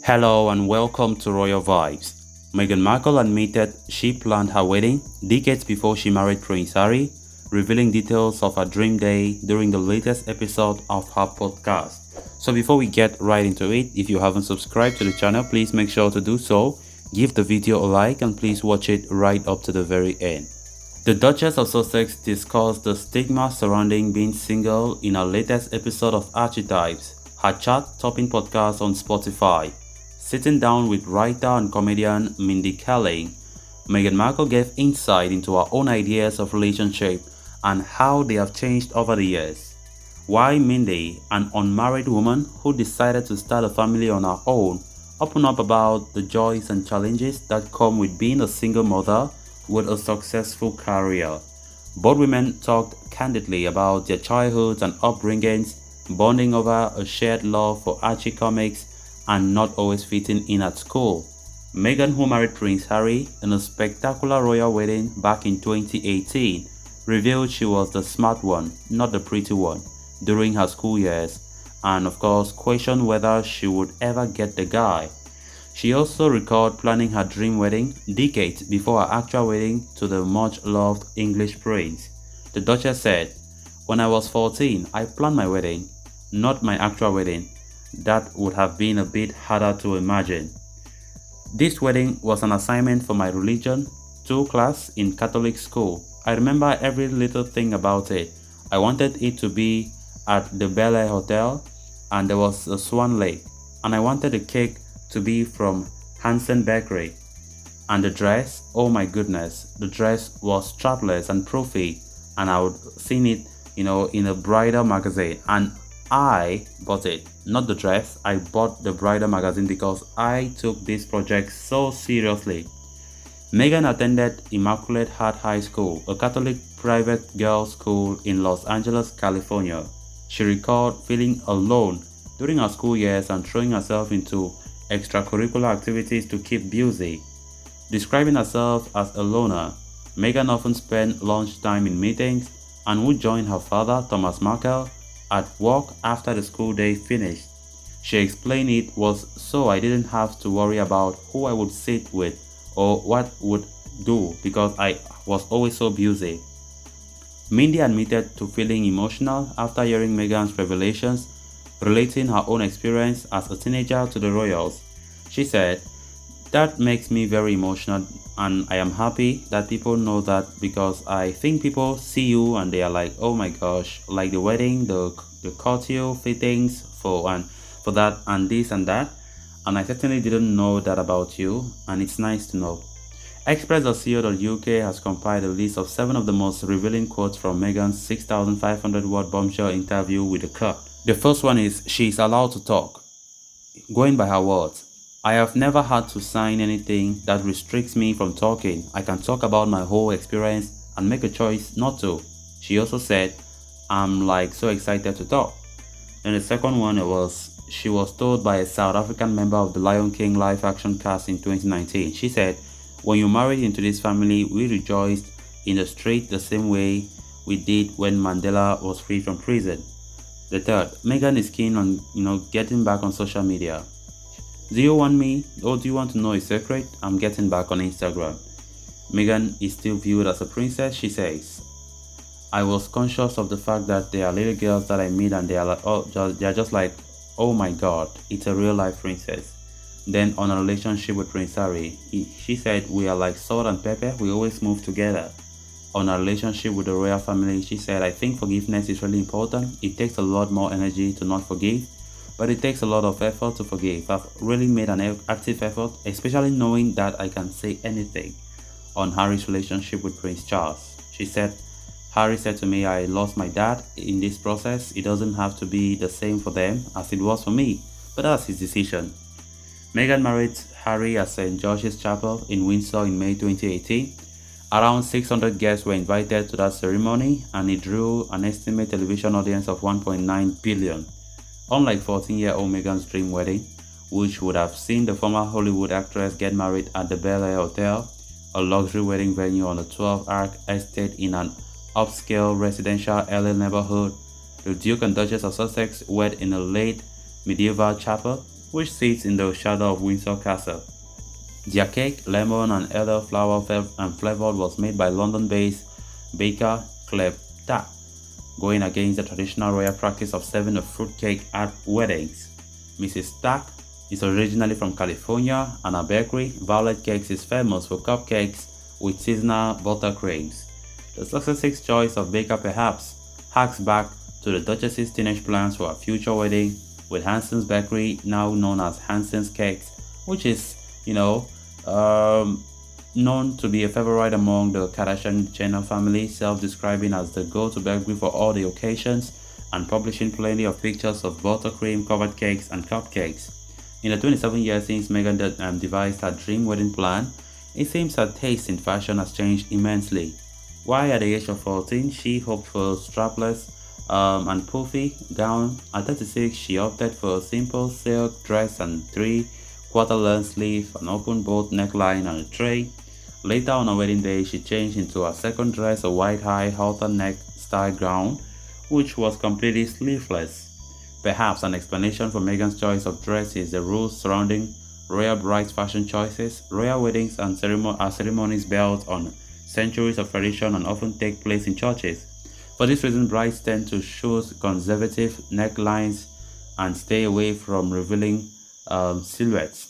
Hello and welcome to Royal Vibes. Meghan Markle admitted she planned her wedding decades before she married Prince Harry, revealing details of her dream day during the latest episode of her podcast. So before we get right into it, if you haven't subscribed to the channel, please make sure to do so. Give the video a like and please watch it right up to the very end. The Duchess of Sussex discussed the stigma surrounding being single in her latest episode of Archetypes, her chart-topping podcast on Spotify. Sitting down with writer and comedian Mindy Kaling, Meghan Markle gave insight into her own ideas of relationship and how they have changed over the years. Why Mindy, an unmarried woman who decided to start a family on her own, opened up about the joys and challenges that come with being a single mother with a successful career. Both women talked candidly about their childhoods and upbringings, bonding over a shared love for Archie comics and not always fitting in at school. Meghan, who married Prince Harry in a spectacular royal wedding back in 2018, revealed she was the smart one, not the pretty one, during her school years, and of course questioned whether she would ever get the guy. She also recalled planning her dream wedding decades before her actual wedding to the much-loved English prince. The Duchess said, "When I was 14, I planned my wedding, not my actual wedding. That would have been a bit harder to imagine. This wedding was an assignment for my religion 2 class in Catholic school. I remember every little thing about it. I wanted it to be at the Bel Air Hotel and there was a Swan Lake, and I wanted the cake to be from Hansen Bakery. And the dress, oh my goodness, the dress was strapless and proofy, and I would seen it, in a bridal magazine, and I bought it, not the dress. I bought the bridal magazine because I took this project so seriously." Meghan attended Immaculate Heart High School, a Catholic private girls' school in Los Angeles, California. She recalled feeling alone during her school years and throwing herself into extracurricular activities to keep busy. Describing herself as a loner, Meghan often spent lunchtime in meetings and would join her father, Thomas Markle, at work after the school day finished. She explained it was so I didn't have to worry about who I would sit with or what would do because I was always so busy. Mindy admitted to feeling emotional after hearing Meghan's revelations, relating her own experience as a teenager to the royals. She said, "That makes me very emotional and I am happy that people know that because I think people see you and they are like, oh my gosh, like the wedding, the cocktail fittings for that and this and that, and I certainly didn't know that about you and it's nice to know." Express.co.uk has compiled a list of 7 of the most revealing quotes from Meghan's 6,500-word bombshell interview with the Cut. The first one is, she is allowed to talk. Going by her words, "I have never had to sign anything that restricts me from talking. I can talk about my whole experience and make a choice not to." She also said, "I'm like so excited to talk." And the second one was, she was told by a South African member of the Lion King live action cast in 2019. She said, "When you married into this family, we rejoiced in the street the same way we did when Mandela was free from prison." The third, Meghan is keen on, getting back on social media. "Do you want me, or do you want to know a secret? I'm getting back on Instagram." Meghan is still viewed as a princess, she says. "I was conscious of the fact that there are little girls that I meet and they are just like, oh my god, it's a real life princess." Then on a relationship with Prince Harry, she said, "We are like salt and pepper, we always move together." On a relationship with the royal family, she said, "I think forgiveness is really important. It takes a lot more energy to not forgive, but it takes a lot of effort to forgive. I've really made an active effort, especially knowing that I can say anything." On Harry's relationship with Prince Charles, she said, "Harry said to me, I lost my dad in this process. It doesn't have to be the same for them as it was for me, but that's his decision." Meghan married Harry at St. George's Chapel in Windsor in May 2018. Around 600 guests were invited to that ceremony and it drew an estimated television audience of 1.9 billion. Unlike 14-year-old Meghan's dream wedding, which would have seen the former Hollywood actress get married at the Bel Air Hotel, a luxury wedding venue on a 12-acre estate in an upscale residential LA neighborhood, the Duke and Duchess of Sussex wed in a late medieval chapel. which sits in the shadow of Windsor Castle. Their cake, lemon and elderflower flavored, was made by London-based baker Clefta, going against the traditional royal practice of serving a fruitcake at weddings. Mrs. Stack is originally from California, and her bakery, Violet Cakes, is famous for cupcakes with seasonal buttercreams. The successive choice of baker perhaps harks back to the Duchess's teenage plans for a future wedding with Hanson's Bakery, now known as Hanson's Cakes, which is, known to be a favorite among the Kardashian-Jenner family, self-describing as the go-to bakery for all the occasions and publishing plenty of pictures of buttercream-covered cakes and cupcakes. In the 27 years since Meghan devised her dream wedding plan, it seems her taste in fashion has changed immensely. While at the age of 14, she hoped for a strapless and puffy gown, at 36 she opted for a simple silk dress and 3/4 length sleeve, an open boat neckline and a tray. Later on her wedding day, she changed into her second dress, a white high halter neck style gown, which was completely sleeveless. Perhaps an explanation for Meghan's choice of dress is the rules surrounding royal brides' fashion choices. Royal weddings and ceremonies built on centuries of tradition and often take place in churches. For this reason, brides tend to choose conservative necklines and stay away from revealing silhouettes.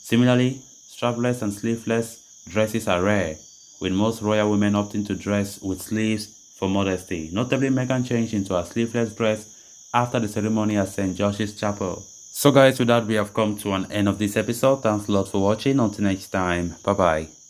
Similarly, strapless and sleeveless dresses are rare, with most royal women opting to dress with sleeves for modesty. Notably, Meghan changed into a sleeveless dress after the ceremony at St. George's Chapel. So guys, with that we have come to an end of this episode. Thanks a lot for watching. Until next time, bye bye.